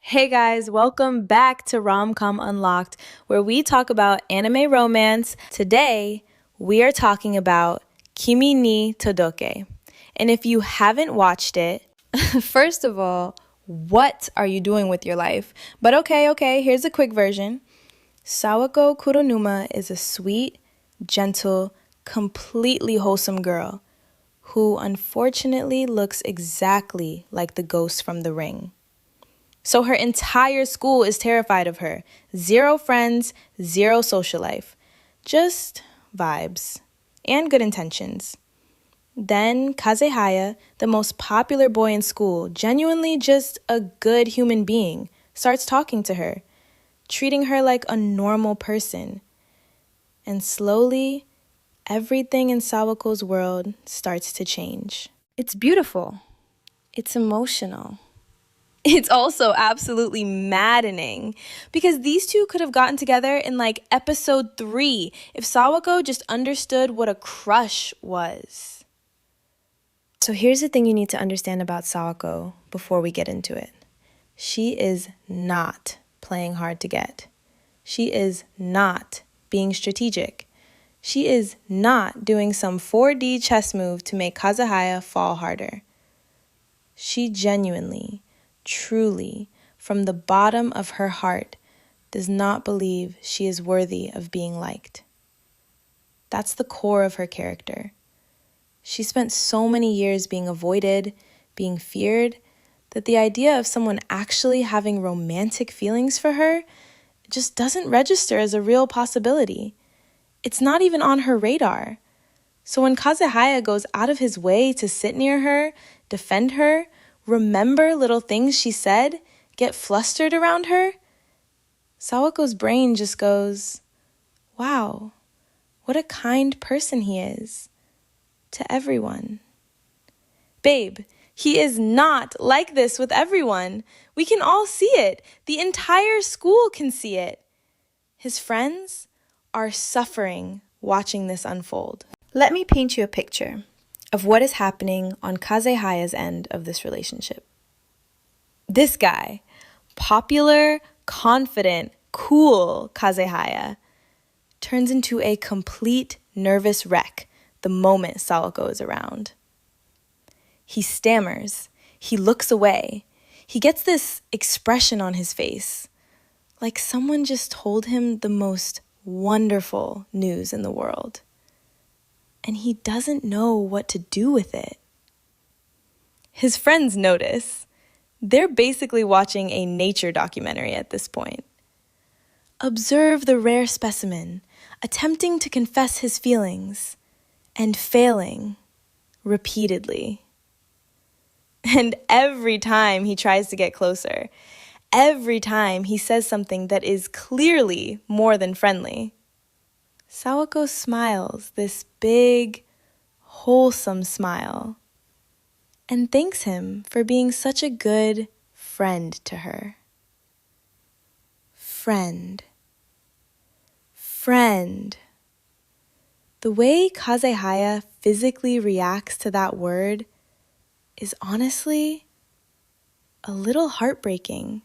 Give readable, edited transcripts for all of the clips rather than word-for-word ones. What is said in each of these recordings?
Hey guys, welcome back to Romcom Unlocked, where we talk about anime romance. Today, we are talking about Kimi ni Todoke. And if you haven't watched it, first of all, what are you doing with your life? But okay, here's a quick version. Sawako Kuronuma is a sweet, gentle, completely wholesome girl who unfortunately looks exactly like the ghost from The Ring. So her entire school is terrified of her. 0 friends, 0 social life. Just vibes and good intentions. Then Kazehaya, the most popular boy in school, genuinely just a good human being, starts talking to her, treating her like a normal person. And slowly, everything in Sawako's world starts to change. It's beautiful. It's emotional. It's also absolutely maddening because these two could have gotten together in like episode 3 if Sawako just understood what a crush was. So here's the thing you need to understand about Sawako before we get into it. She is not playing hard to get. She is not being strategic. She is not doing some 4D chess move to make Kazehaya fall harder. She genuinely, truly, from the bottom of her heart, does not believe she is worthy of being liked. That's the core of her character. She spent so many years being avoided, being feared, that the idea of someone actually having romantic feelings for her just doesn't register as a real possibility. It's not even on her radar. So when Kazehaya goes out of his way to sit near her, defend her, remember little things she said, get flustered around her, Sawako's brain just goes, wow, what a kind person he is to everyone. Babe, he is not like this with everyone. We can all see it. The entire school can see it. His friends are suffering watching this unfold. Let me paint you a picture of what is happening on Kazehaya's end of this relationship. This guy, popular, confident, cool Kazehaya, turns into a complete nervous wreck the moment Sawako is around. He stammers, he looks away, he gets this expression on his face, like someone just told him the most wonderful news in the world. And he doesn't know what to do with it. His friends notice. They're basically watching a nature documentary at this point. Observe the rare specimen, attempting to confess his feelings, and failing repeatedly. And every time he tries to get closer, every time he says something that is clearly more than friendly, Sawako smiles this big, wholesome smile and thanks him for being such a good friend to her. Friend. The way Kazehaya physically reacts to that word is honestly a little heartbreaking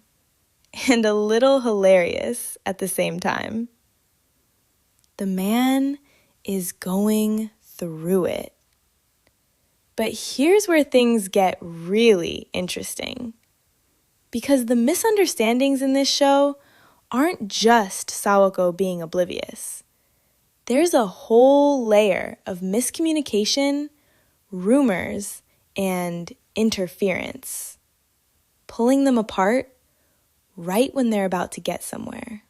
and a little hilarious at the same time. The man is going through it. But here's where things get really interesting. Because the misunderstandings in this show aren't just Sawako being oblivious. There's a whole layer of miscommunication, rumors, and interference, pulling them apart right when they're about to get somewhere.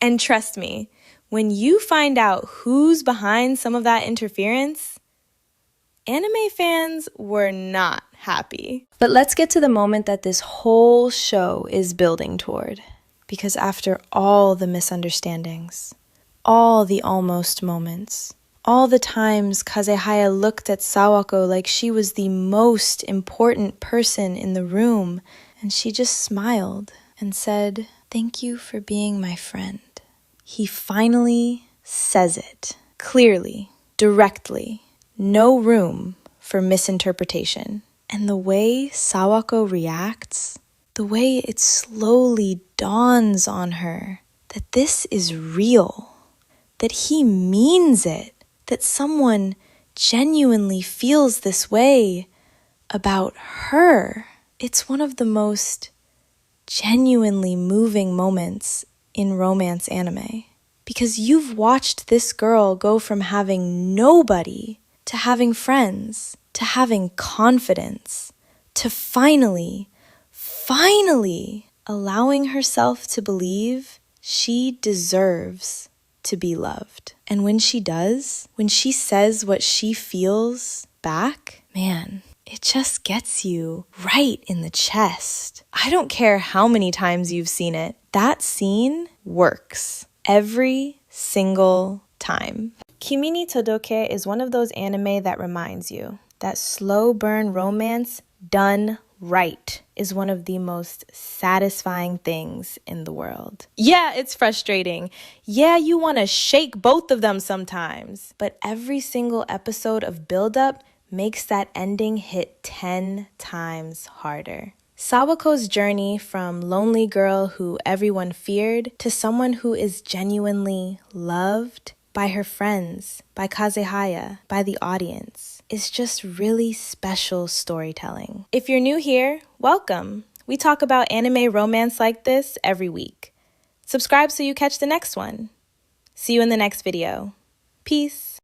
And trust me, when you find out who's behind some of that interference, anime fans were not happy. But let's get to the moment that this whole show is building toward. Because after all the misunderstandings, all the almost moments, all the times Kazehaya looked at Sawako like she was the most important person in the room, and she just smiled and said, "Thank you for being my friend." He finally says it, clearly, directly, no room for misinterpretation. And the way Sawako reacts, The way it slowly dawns on her that this is real, that he means it, that someone genuinely feels this way about her. It's one of the most genuinely moving moments in romance anime. Because you've watched this girl go from having nobody to having friends, to having confidence, to finally allowing herself to believe she deserves to be loved. And when she does, when she says what she feels back, man, it just gets you right in the chest. I don't care how many times you've seen it. That scene works every single time. Kimi ni Todoke is one of those anime that reminds you that slow burn romance done right is one of the most satisfying things in the world. Yeah, it's frustrating. Yeah, you want to shake both of them sometimes. But every single episode of build-up makes that ending hit 10 times harder. Sawako's journey from lonely girl who everyone feared to someone who is genuinely loved by her friends, by Kazehaya, by the audience, is just really special storytelling. If you're new here, welcome. We talk about anime romance like this every week. Subscribe so you catch the next one. See you in the next video. Peace.